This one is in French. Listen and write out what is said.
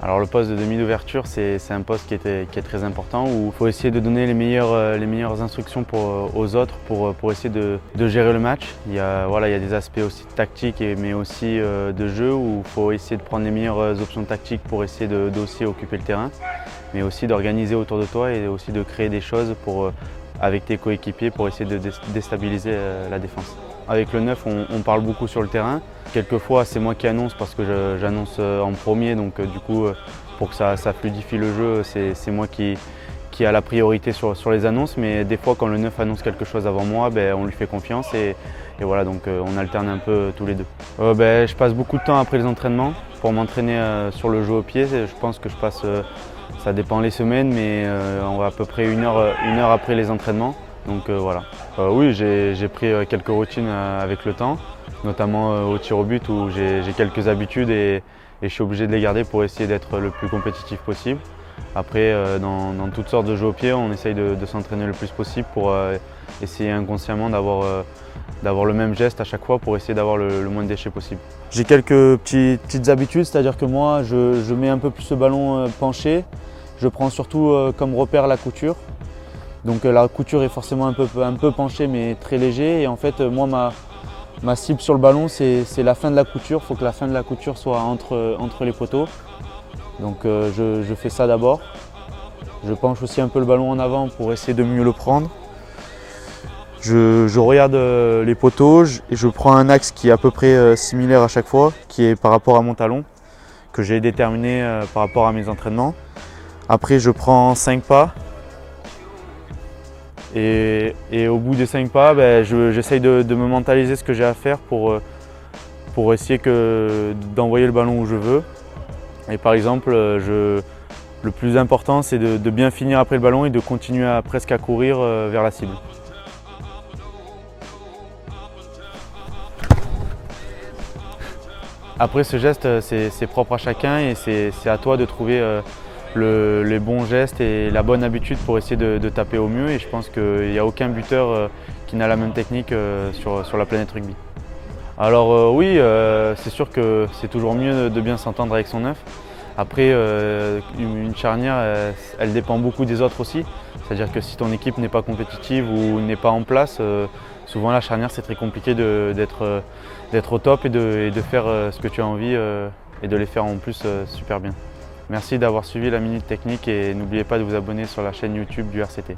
Alors le poste de demi d'ouverture, c'est un poste qui est très important où il faut essayer de donner les meilleures instructions aux autres pour essayer de gérer le match. Il y a des aspects aussi tactiques mais aussi de jeu où il faut essayer de prendre les meilleures options tactiques pour essayer d'aussi occuper le terrain, mais aussi d'organiser autour de toi et aussi de créer des choses avec tes coéquipiers pour essayer de déstabiliser la défense. Avec le 9, on parle beaucoup sur le terrain. Quelquefois, c'est moi qui annonce parce que j'annonce en premier, donc du coup, pour que ça fluidifie le jeu, c'est moi qui a la priorité sur les annonces. Mais des fois, quand le 9 annonce quelque chose avant moi, on lui fait confiance et voilà, donc on alterne un peu tous les deux. Je passe beaucoup de temps après les entraînements pour m'entraîner sur le jeu au pied. Je pense que je passe, ça dépend les semaines, mais on va à peu près une heure après les entraînements. Donc voilà. Oui, j'ai pris quelques routines avec le temps, notamment au tir au but où j'ai quelques habitudes et je suis obligé de les garder pour essayer d'être le plus compétitif possible. Après, dans toutes sortes de jeux au pied, on essaye de s'entraîner le plus possible pour essayer inconsciemment d'avoir le même geste à chaque fois pour essayer d'avoir le moins de déchets possible. J'ai quelques petites habitudes, c'est-à-dire que moi, je mets un peu plus le ballon penché. Je prends surtout comme repère la couture. Donc la couture est forcément un peu penchée mais très léger et en fait moi ma cible sur le ballon c'est la fin de la couture, il faut que la fin de la couture soit entre les poteaux. Donc je fais ça d'abord. Je penche aussi un peu le ballon en avant pour essayer de mieux le prendre. Je regarde les poteaux et je prends un axe qui est à peu près similaire à chaque fois, qui est par rapport à mon talon, que j'ai déterminé par rapport à mes entraînements. Après je prends 5 pas. Et au bout des 5 pas, j'essaye de me mentaliser ce que j'ai à faire pour essayer d'envoyer le ballon où je veux. Et par exemple, le plus important, c'est de bien finir après le ballon et de continuer presque à courir vers la cible. Après, ce geste, c'est propre à chacun et c'est à toi de trouver les bons gestes et la bonne habitude pour essayer de taper au mieux et je pense qu'il n'y a aucun buteur qui n'a la même technique sur la planète rugby. Alors oui, c'est sûr que c'est toujours mieux de bien s'entendre avec son 9. Après, une charnière, elle dépend beaucoup des autres aussi. C'est-à-dire que si ton équipe n'est pas compétitive ou n'est pas en place, souvent la charnière c'est très compliqué d'être au top et de faire ce que tu as envie et de les faire en plus super bien. Merci d'avoir suivi la Minute Technique et n'oubliez pas de vous abonner sur la chaîne YouTube du RCT.